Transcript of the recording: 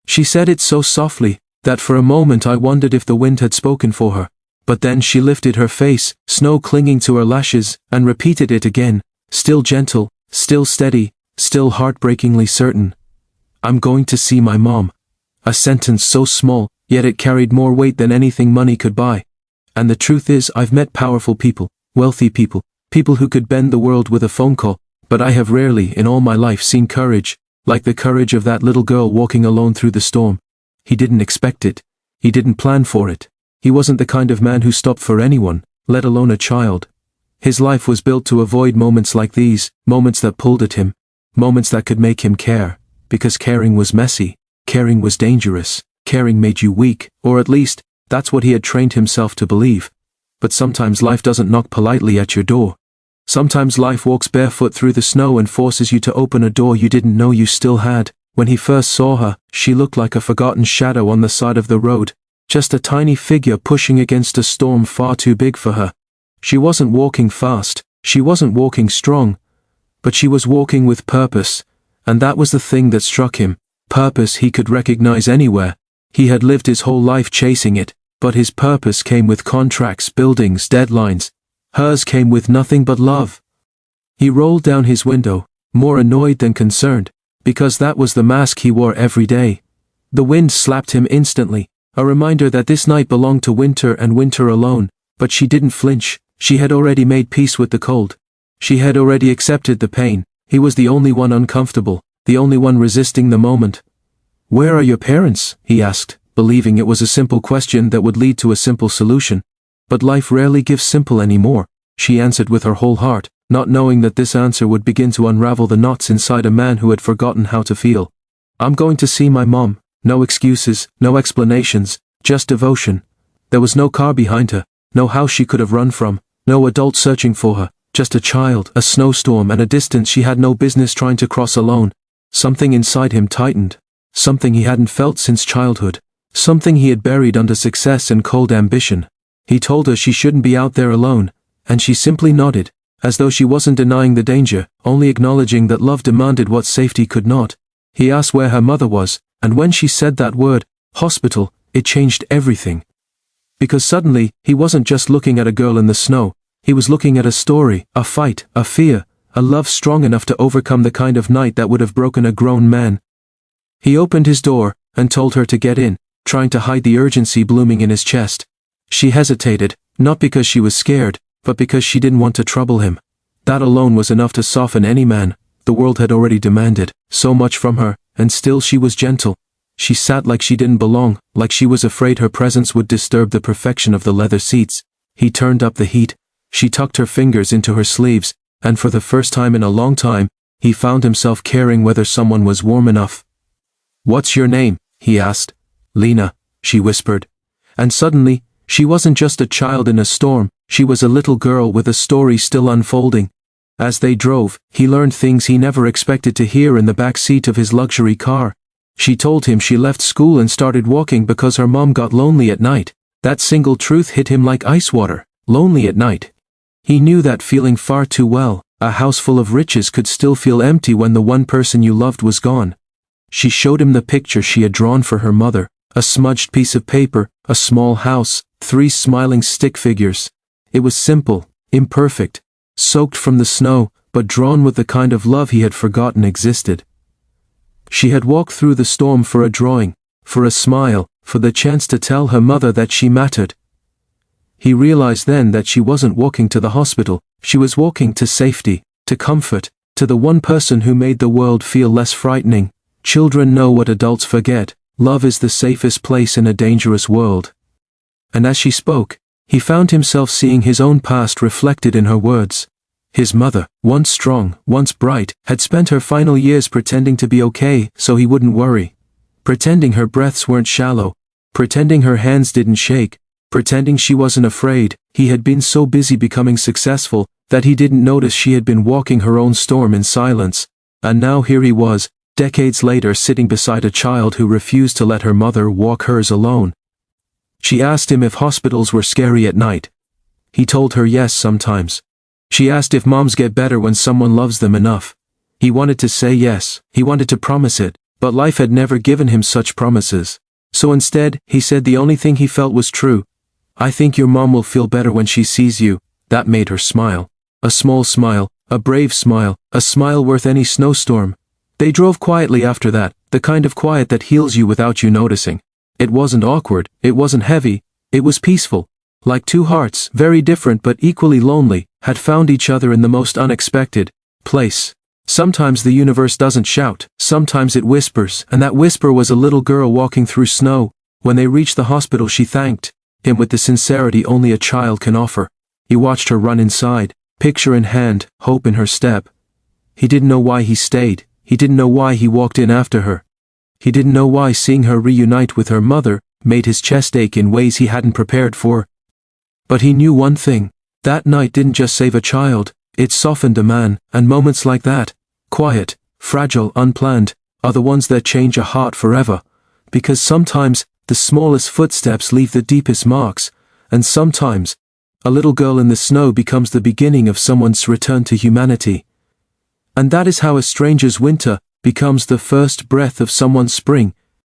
She said it so softly, that for a moment I wondered if the wind had spoken for her. But then she lifted her face, snow clinging to her lashes, and repeated it again, still gentle, still steady, still heartbreakingly certain. I'm going to see my mom. A sentence so small, yet it carried more weight than anything money could buy. And the truth is, I've met powerful people, wealthy people, people who could bend the world with a phone call, but I have rarely in all my life seen courage, like the courage of that little girl walking alone through the storm. He didn't expect it. He didn't plan for it. He wasn't the kind of man who stopped for anyone, let alone a child. His life was built to avoid moments like these, moments that pulled at him, moments that could make him care, because caring was messy, caring was dangerous, caring made you weak, or at least, that's what he had trained himself to believe. But sometimes life doesn't knock politely at your door. Sometimes life walks barefoot through the snow and forces you to open a door you didn't know you still had. When he first saw her, she looked like a forgotten shadow on the side of the road, just a tiny figure pushing against a storm far too big for her. She wasn't walking fast, she wasn't walking strong, but she was walking with purpose, and that was the thing that struck him. Purpose he could recognize anywhere. He had lived his whole life chasing it, but his purpose came with contracts, buildings, deadlines. Hers came with nothing but love. He rolled down his window, more annoyed than concerned, because that was the mask he wore every day. The wind slapped him instantly, a reminder that this night belonged to winter and winter alone, but she didn't flinch. She had already made peace with the cold. She had already accepted the pain. He was the only one uncomfortable, the only one resisting the moment. "Where are your parents?" he asked, believing it was a simple question that would lead to a simple solution. But life rarely gives simple anymore, she answered with her whole heart, not knowing that this answer would begin to unravel the knots inside a man who had forgotten how to feel. "I'm going to see my mom." No excuses, no explanations, just devotion. There was no car behind her, no house she could have run from, no adult searching for her, just a child, a snowstorm, and a distance she had no business trying to cross alone. Something inside him tightened. Something he hadn't felt since childhood. Something he had buried under success and cold ambition. He told her she shouldn't be out there alone, and she simply nodded, as though she wasn't denying the danger, only acknowledging that love demanded what safety could not. He asked where her mother was, and when she said that word, hospital, it changed everything. Because suddenly, he wasn't just looking at a girl in the snow, he was looking at a story, a fight, a fear, a love strong enough to overcome the kind of night that would have broken a grown man. He opened his door, and told her to get in, trying to hide the urgency blooming in his chest. She hesitated, not because she was scared, but because she didn't want to trouble him. That alone was enough to soften any man. The world had already demanded so much from her, and still she was gentle. She sat like she didn't belong, like she was afraid her presence would disturb the perfection of the leather seats. He turned up the heat. She tucked her fingers into her sleeves, and for the first time in a long time, he found himself caring whether someone was warm enough. "What's your name?" he asked. "Lena," she whispered. And suddenly, she wasn't just a child in a storm, she was a little girl with a story still unfolding. As they drove, he learned things he never expected to hear in the back seat of his luxury car. She told him she left school and started walking because her mom got lonely at night. That single truth hit him like ice water. Lonely at night. He knew that feeling far too well. A house full of riches could still feel empty when the one person you loved was gone. She showed him the picture she had drawn for her mother, a smudged piece of paper, a small house, 3 smiling stick figures. It was simple, imperfect, soaked from the snow, but drawn with the kind of love he had forgotten existed. She had walked through the storm for a drawing, for a smile, for the chance to tell her mother that she mattered. He realized then that she wasn't walking to the hospital, she was walking to safety, to comfort, to the one person who made the world feel less frightening. Children know what adults forget. Love is the safest place in a dangerous world. And as she spoke, he found himself seeing his own past reflected in her words. His mother, once strong, once bright, had spent her final years pretending to be okay so he wouldn't worry. Pretending her breaths weren't shallow. Pretending her hands didn't shake. Pretending she wasn't afraid. He had been so busy becoming successful that he didn't notice she had been walking her own storm in silence. And now here he was, decades later, sitting beside a child who refused to let her mother walk hers alone. She asked him if hospitals were scary at night. He told her yes sometimes. She asked if moms get better when someone loves them enough. He wanted to say yes, he wanted to promise it, but life had never given him such promises. So instead, he said the only thing he felt was true. "I think your mom will feel better when she sees you." That made her smile. A small smile, a brave smile, a smile worth any snowstorm. They drove quietly after that, the kind of quiet that heals you without you noticing. It wasn't awkward, it wasn't heavy, it was peaceful. Like two hearts, very different but equally lonely, had found each other in the most unexpected place. Sometimes the universe doesn't shout, sometimes it whispers, and that whisper was a little girl walking through snow. When they reached the hospital, she thanked him with the sincerity only a child can offer. He watched her run inside, picture in hand, hope in her step. He didn't know why he stayed, he didn't know why he walked in after her. He didn't know why seeing her reunite with her mother made his chest ache in ways he hadn't prepared for. But he knew one thing. That night didn't just save a child, it softened a man, and moments like that, quiet, fragile, unplanned, are the ones that change a heart forever. Because sometimes, the smallest footsteps leave the deepest marks, and sometimes, a little girl in the snow becomes the beginning of someone's return to humanity. And that is how a stranger's winter becomes the first breath of someone's spring.